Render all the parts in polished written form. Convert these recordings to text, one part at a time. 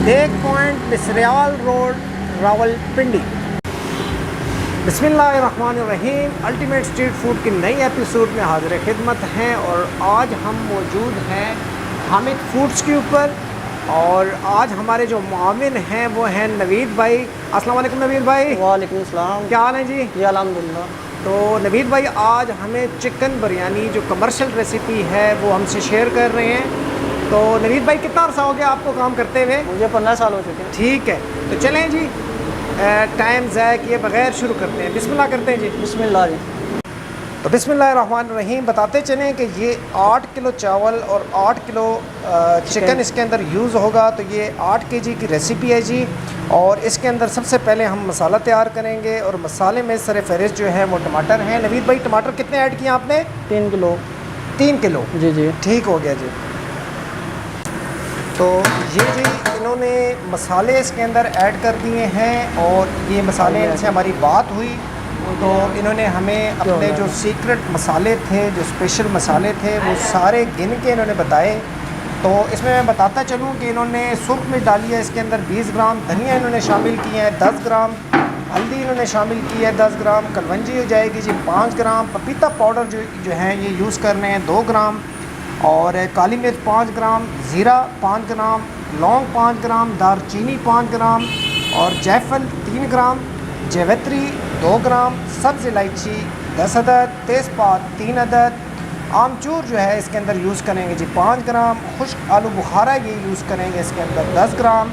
Take point Misrial road Rawalpindi. बिस्मिल्लाहिर्रहमानिर्रहीम। Ultimate street food की नई एपिसोड में हाजिर खिदमत हैं और आज हम मौजूद हैं हामिद फूड्स के ऊपर। और आज हमारे जो मुआविन हैं वो हैं नवीद भाई। अस्सलाम वालेकुम नवीद भाई। वालेकुम सलाम। क्या हाल है जी? जी अल्हम्दुलिल्लाह। तो नवीद भाई आज हमें चिकन बिरयानी जो कमर्शियल रेसिपी है वो हमसे शेयर कर रहे हैं। तो नवीद भाई कितना अर्सा हो गया आपको काम करते हुए? मुझे 15 साल हो चुके हैं। ठीक है, तो चलें जी टाइम ज़ाया किए बगैर शुरू करते हैं। बिस्मिल्लाह करते हैं जी। बिस्मिल्लाह जी। तो बिस्मिल्लाहिर्रहमानिर्रहीम। बताते चलें कि ये 8 किलो चावल और 8 किलो चिकन इसके अंदर यूज़ होगा। तो ये 8 केजी की रेसिपी है जी। और इसके अंदर सबसे पहले हम मसाला तैयार करेंगे और मसाले में सर फहरिस्त जो है वो टमाटर हैं। नवीद भाई टमाटर कितने ऐड किए आपने? 3 किलो। 3 किलो, जी जी ठीक हो गया जी। तो ये जी इन्होंने मसाले इसके अंदर ऐड कर दिए हैं और ये मसाले इनसे हमारी बात हुई तो इन्होंने हमें अपने जो सीक्रेट मसाले थे, जो स्पेशल मसाले थे, वो सारे गिन के इन्होंने बताए। तो इसमें मैं बताता चलूँ कि इन्होंने सुर्ख मिर्च डाली है इसके अंदर 20 ग्राम, धनिया इन्होंने शामिल किए हैं 10 ग्राम, हल्दी इन्होंने शामिल की है 10 ग्राम, कलवंजी हो जाएगी जी 5 ग्राम, पपीता पाउडर जो है ये यूज़ करने हैं 2 ग्राम, और काली मिर्च 5 ग्राम, ज़ीरा 5 ग्राम, लौंग 5 ग्राम, दालचीनी 5 ग्राम और जायफल 3 ग्राम, जावित्री 2 ग्राम, सब्ज़ इलायची 10 अदद, तेज़पात 3 अदद, आमचूर जो है इसके अंदर यूज़ करेंगे जी 5 ग्राम, खुश्क आलू बुखारा ये यूज़ करेंगे इसके अंदर 10 ग्राम,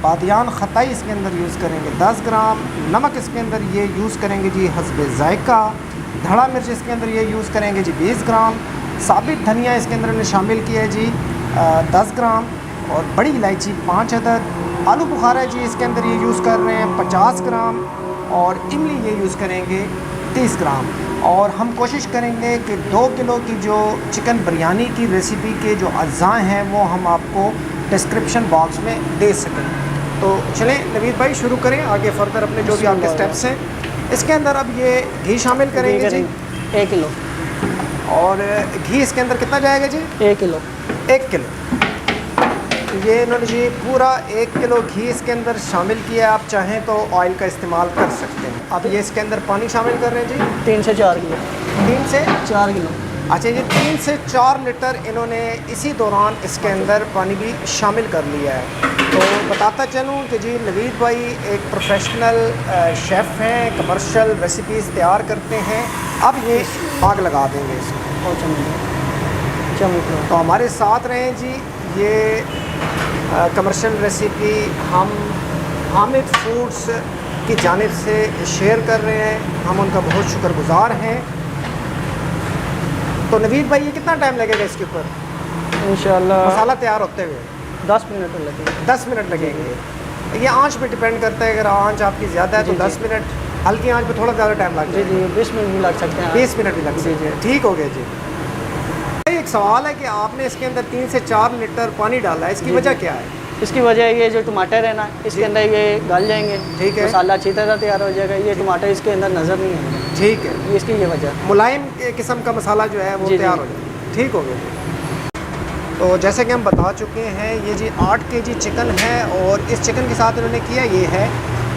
बादियान खताई इसके अंदर यूज़ करेंगे 10 ग्राम, नमक इसके अंदर ये यूज़ करेंगे जी हस्बे ज़ायका, धड़ा मिर्च इसके अंदर ये यूज़ करेंगे जी 20 ग्राम, साबित धनिया इसके अंदर हमने शामिल किया है जी 10 ग्राम और बड़ी इलायची 5 अदद, आलू बुखारा जी इसके अंदर ये यूज़ कर रहे हैं 50 ग्राम और इमली ये यूज़ करेंगे 30 ग्राम। और हम कोशिश करेंगे कि 2 किलो की जो चिकन बिरयानी की रेसिपी के जो अज़्ज़ा हैं वो हम आपको डिस्क्रिप्शन बॉक्स में दे सकें। तो चलें नवीद भाई शुरू करें आगे फर्दर अपने जो भी आपके स्टेप्स हैं। इसके अंदर अब ये घी शामिल करेंगे जी 1 किलो। और घी इसके अंदर कितना जाएगा जी? 1 किलो। 1 किलो। ये इन्होंने जी पूरा 1 किलो घी इसके अंदर शामिल किया। आप चाहें तो ऑयल का इस्तेमाल कर सकते हैं। अब ये इसके अंदर पानी शामिल कर रहे हैं जी 3 से 4 किलो। 3 से 4 किलो। अच्छा, ये 3 से 4 लीटर इन्होंने इसी दौरान इसके अंदर पानी भी शामिल कर लिया है। तो बताता चलूँ कि जी नवीद भाई एक प्रोफेशनल शेफ़ हैं, कमर्शियल रेसिपीज़ तैयार करते हैं। अब ये आग लगा देंगे इसको। तो हमारे साथ रहें जी। ये कमर्शियल रेसिपी हम हामिद फूड्स की जानिब से शेयर कर रहे हैं, हम उनका बहुत शुक्रगुज़ार हैं। तो नवीद भाई ये कितना टाइम लगेगा इसके ऊपर इंशाल्लाह? मसाला तैयार होते हुए 10 मिनट लगेंगे। 10 मिनट लगेंगे। ये आंच पे डिपेंड करता है, अगर आंच आपकी ज़्यादा है तो 10 मिनट, हल्की आंच पे थोड़ा ज़्यादा टाइम लग जी जाएगा। जी 20 मिनट भी लग सकते हैं। 20 मिनट भी लग सकते हैं। ठीक हो गया जी। एक सवाल है कि आपने इसके अंदर 3 से 4 लीटर पानी डाला है, इसकी वजह क्या है? इसकी वजह ये जो टमाटर है ना इसके अंदर ये गल जाएंगे। ठीक है। मसाला अच्छी तरह तैयार हो जाएगा। ये टमाटर इसके अंदर नज़र नहीं आएंगे। ठीक है, ये इसकी ये वजह। मुलायम किस्म का मसाला जो है वो तैयार हो जाए। ठीक हो गया। तो जैसे कि हम बता चुके हैं ये जी 8 केजी चिकन है और इस चिकन के साथ इन्होंने किया ये है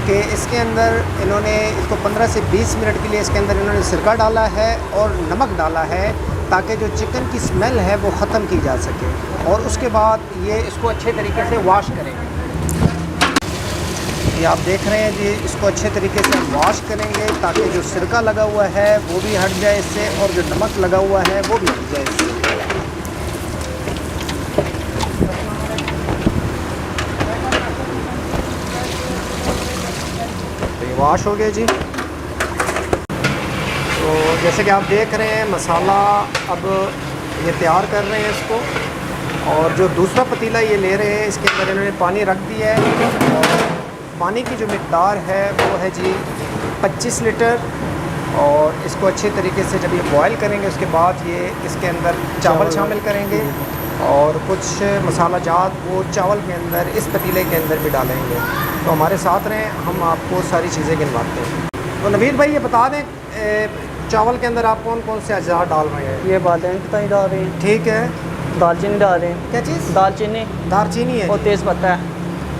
कि इसके अंदर इन्होंने इसको 15 से 20 मिनट के लिए इसके अंदर इन्होंने सिरका डाला है और नमक डाला है ताकि जो चिकन की स्मेल है वो ख़त्म की जा सके। और उसके बाद ये इसको अच्छे तरीके से वॉश करेंगे। ये आप देख रहे हैं जी, इसको अच्छे तरीके से वॉश करेंगे ताकि जो सिरका लगा हुआ है वो भी हट जाए इससे और जो नमक लगा हुआ है वो भी हट जाए इससे। तो ये वॉश हो गया जी। तो जैसे कि आप देख रहे हैं मसाला अब ये तैयार कर रहे हैं इसको। और जो दूसरा पतीला ये ले रहे हैं इसके अंदर इन्होंने पानी रख दिया है और पानी की जो मिकदार है वो है जी 25 लीटर। और इसको अच्छे तरीके से जब ये बॉयल करेंगे उसके बाद ये इसके अंदर चावल शामिल करेंगे और कुछ मसाला जात वो चावल के अंदर इस पतीले के अंदर भी डालेंगे। तो हमारे साथ रहें, हम आपको सारी चीज़ें गिनवाते हैं। तो नवीद भाई ये बता दें चावल के अंदर आप कौन कौन से अज्जा डाल रहे हैं? ये बादाम खताई डाल रहे हैं। ठीक है। दालचीनी डाल रहे हैं। क्या चीज़? दालचीनी। दालचीनी है और तेज़ पत्ता है।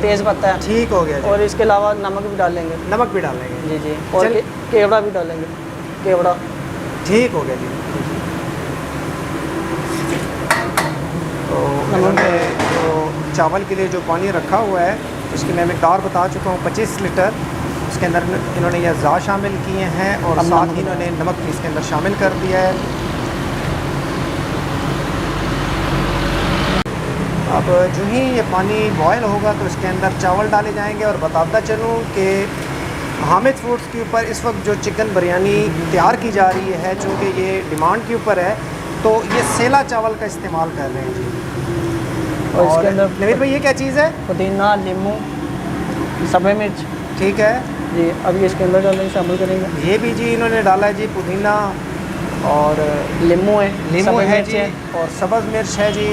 तेज़ पत्ता है। ठीक हो गया जी। और इसके अलावा नमक भी डालेंगे। नमक भी डालेंगे। जी जी। और चल- केवड़ा भी डालेंगे, केवड़ा। ठीक हो गया जी। तो इन्होंने जो चावल के लिए जो पानी रखा हुआ है उसकी मैं मकदार बता चुका हूँ 25 लीटर। उसके अंदर इन्होंने ये अज़ा शामिल किए हैं और अब साथ नमक ही इन्होंने नमक भी इसके अंदर शामिल कर दिया है। अब जो ही ये पानी बॉयल होगा तो इसके अंदर चावल डाले जाएंगे। और बताता चलूँ कि हामिद फूड्स के ऊपर इस वक्त जो चिकन बिरयानी तैयार की जा रही है, चूँकि ये डिमांड के ऊपर है, तो ये सेला चावल का इस्तेमाल कर रहे हैं जी। और इसके अंदर नवीद भाई ये क्या चीज़ है? पुदीना, नींबू, सब्ज़ मिर्च। ठीक है जी। अब ये इसके अंदर डालेंगे, शामिल करेंगे। ये भी जी इन्होंने डाला है जी, पुदीना और नींबू है, नींबू सब्ज़ है मिर्च जी, और सब्ज़ मिर्च है जी।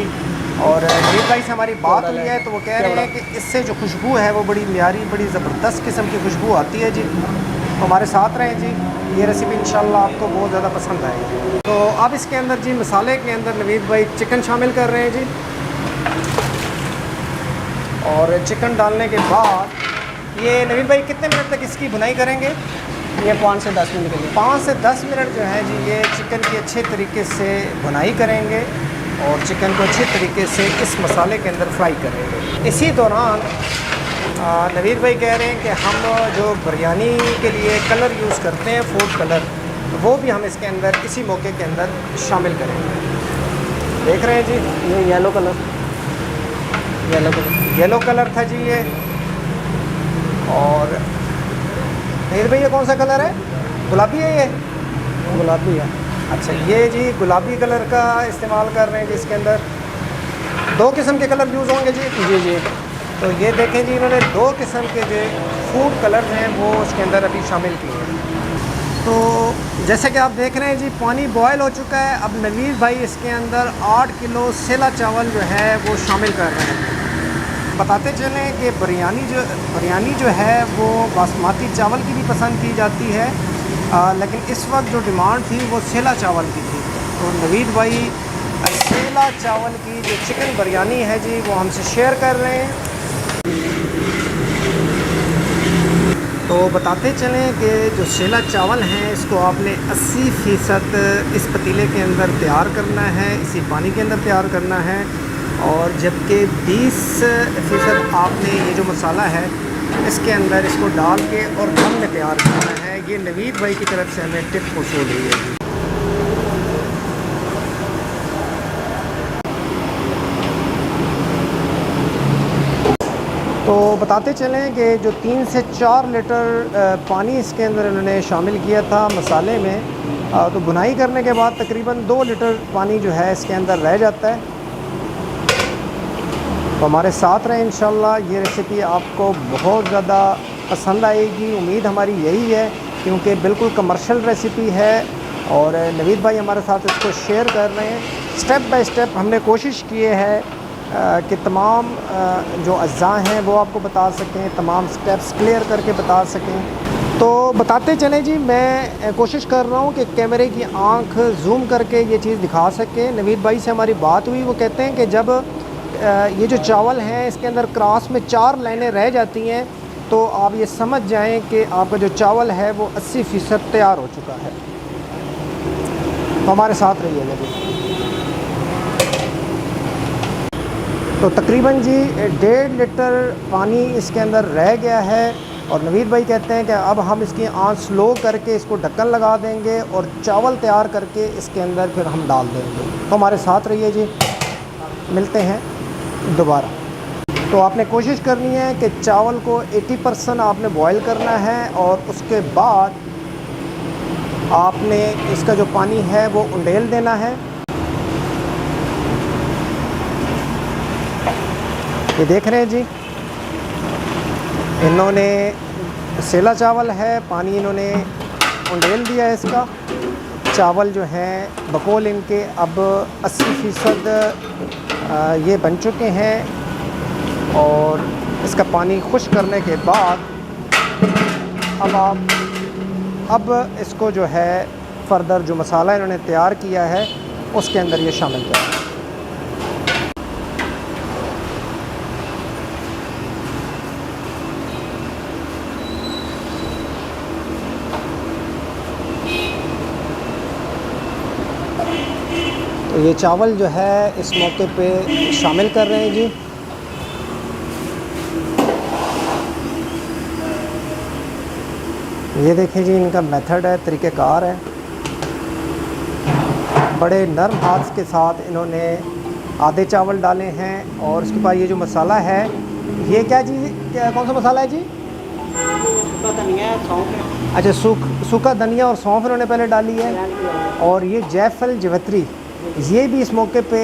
और नवीद भाई से हमारी बात हुई है तो वो कह रहे हैं कि इससे जो खुशबू है वो बड़ी न्यारी, बड़ी ज़बरदस्त किस्म की खुशबू आती है जी। तो हमारे साथ रहें जी, ये रेसिपी इंशाल्लाह आपको बहुत ज़्यादा पसंद आएगी। तो अब इसके अंदर जी मसाले के अंदर नवीद भाई चिकन शामिल कर रहे हैं जी। और चिकन डालने के बाद ये नवीद भाई कितने मिनट तक इसकी भुनाई करेंगे? ये 5 से 10 मिनट के लिए। 5 से 10 मिनट जो है जी ये चिकन की अच्छे तरीके से भुनाई करेंगे और चिकन को अच्छे तरीके से इस मसाले के अंदर फ्राई करेंगे। इसी दौरान नवीद भाई कह रहे हैं कि हम जो बिरयानी के लिए कलर यूज़ करते हैं, फूड कलर, तो वो भी हम इसके अंदर इसी मौके के अंदर शामिल करेंगे। देख रहे हैं जी, ये yellow colour, yellow colour. Yellow colour था जी ये। और नवीद भाई ये कौन सा कलर है? गुलाबी है ये? गुलाबी है। अच्छा, ये जी गुलाबी कलर का इस्तेमाल कर रहे हैं जी। इसके अंदर 2 किस्म के कलर यूज़ होंगे जी। जी जी। तो ये देखें जी, इन्होंने 2 किस्म के जो फूड कलर हैं वो उसके अंदर अभी शामिल किए हैं। तो जैसे कि आप देख रहे हैं जी, पानी बॉयल हो चुका है। अब नवीद भाई इसके अंदर 8 किलो सेला चावल जो है वो शामिल कर रहे हैं। बताते चलें कि बिरयानी जो है वो बासमती चावल की भी पसंद की जाती है, लेकिन इस वक्त जो डिमांड थी वो सेला चावल की थी। तो नवीद भाई सेला चावल की जो चिकन बिरयानी है जी वो हमसे शेयर कर रहे हैं। तो बताते चलें कि जो सेला चावल हैं इसको आपने 80% इस पतीले के अंदर तैयार करना है, इसी पानी के अंदर तैयार करना है। और जबकि 20% आपने ये जो मसाला है इसके अंदर इसको डाल के और दम में तैयार करना है। ये नवीद भाई की तरफ से हमें टिप मौसूल हुई है। तो बताते चलें कि जो 3 से 4 लीटर पानी इसके अंदर इन्होंने शामिल किया था मसाले में, तो भुनाई करने के बाद तकरीबन 2 लीटर पानी जो है इसके अंदर रह जाता है। तो हमारे साथ रहें, इंशाल्लाह ये रेसिपी आपको बहुत ज़्यादा पसंद आएगी। उम्मीद हमारी यही है, क्योंकि बिल्कुल कमर्शियल रेसिपी है और नवीद भाई हमारे साथ इसको शेयर कर रहे हैं। स्टेप बाय स्टेप हमने कोशिश की है कि तमाम जो अज़्ज़ा हैं वो आपको बता सकें, तमाम स्टेप्स क्लियर करके बता सकें। तो बताते चलें जी, मैं कोशिश कर रहा हूँ कि कैमरे की आंख जूम करके ये चीज़ दिखा सकें। नवीद भाई से हमारी बात हुई, वो कहते हैं कि जब ये जो चावल हैं इसके अंदर क्रॉस में 4 लाइनें रह जाती हैं तो आप ये समझ जाएं कि आपका जो चावल है वो 80% तैयार हो चुका है। तो हमारे साथ रहिएगा जी। तो तकरीबन जी 1.5 लीटर पानी इसके अंदर रह गया है और नवीद भाई कहते हैं कि अब हम इसकी आंच स्लो करके इसको ढक्कन लगा देंगे और चावल तैयार करके इसके अंदर फिर हम डाल देंगे। तो हमारे साथ रहिए जी, मिलते हैं दोबारा। तो आपने कोशिश करनी है कि चावल को 80% आपने बॉयल करना है और उसके बाद आपने इसका जो पानी है वो उंडेल देना है। ये देख रहे हैं जी, इन्होंने सेला चावल है, पानी इन्होंने उंडेल दिया है इसका। चावल जो हैं बकौल इनके अब 80% ये बन चुके हैं और इसका पानी खुश्क करने के बाद अब इसको जो है फ़र्दर जो मसाला इन्होंने तैयार किया है उसके अंदर ये शामिल करें। तो ये चावल जो है इस मौके पे शामिल कर रहे हैं जी। ये देखें जी, इनका मेथड है, तरीक़ेकार है। बड़े नरम हाथ के साथ इन्होंने आधे चावल डाले हैं और उसके बाद ये जो मसाला है, ये क्या जी, क्या कौन सा मसाला है जी? सूखा धनिया, सौंफ है। अच्छा, सूखा धनिया और सौंफ इन्होंने पहले डाली है। और ये जायफल जवित्री, ये भी इस मौके पे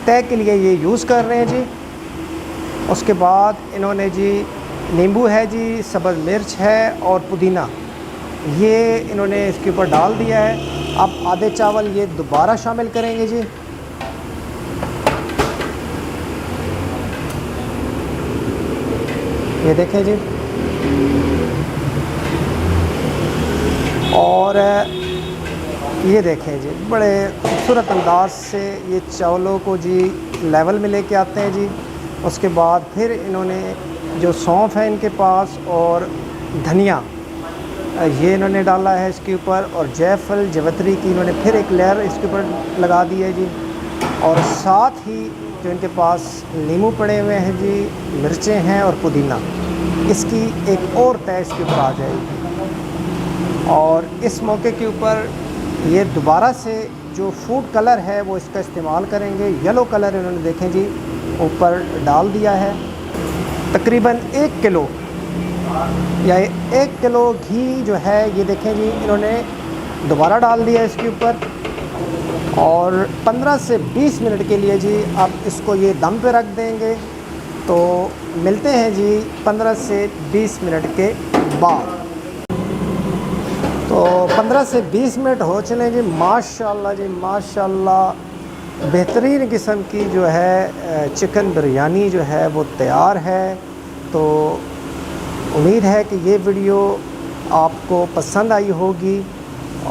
तय के लिए ये यूज़ कर रहे हैं जी। उसके बाद इन्होंने जी नींबू है जी, सब्ज़ मिर्च है और पुदीना, ये इन्होंने इसके ऊपर डाल दिया है। अब आधे चावल ये दोबारा शामिल करेंगे जी। ये देखें जी, और ये देखें जी, बड़े खूबसूरत अंदाज से ये चावलों को जी लेवल में लेके आते हैं जी। उसके बाद फिर इन्होंने जो सौंफ है इनके पास और धनिया, ये इन्होंने डाला है इसके ऊपर, और जायफल जवित्री की इन्होंने फिर एक लेयर इसके ऊपर लगा दी है जी। और साथ ही जो इनके पास नींबू पड़े हुए हैं जी, मिर्चें हैं और पुदीना, इसकी एक और तय इसके ऊपर आ जाएगी। और इस मौके के ऊपर ये दोबारा से जो फूड कलर है वो इसका इस्तेमाल करेंगे। येलो कलर इन्होंने देखें जी ऊपर डाल दिया है। तकरीबन 1 किलो या 1 किलो घी जो है, ये देखें जी इन्होंने दोबारा डाल दिया इसके ऊपर। और 15 से 20 मिनट के लिए जी अब इसको ये दम पे रख देंगे। तो मिलते हैं जी 15 से 20 मिनट के बाद। तो 15 से 20 मिनट हो चले जी, माशाल्लाह जी माशाल्लाह, बेहतरीन किस्म की जो है चिकन बिरयानी जो है वो तैयार है। तो उम्मीद है कि ये वीडियो आपको पसंद आई होगी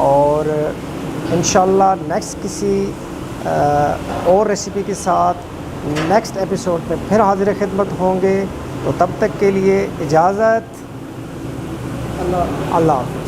और इंशाल्लाह नेक्स्ट किसी और रेसिपी के साथ नेक्स्ट एपिसोड में फिर हाजिर खिदमत होंगे। तो तब तक के लिए इजाज़त, अल्लाह हाफ़िज़।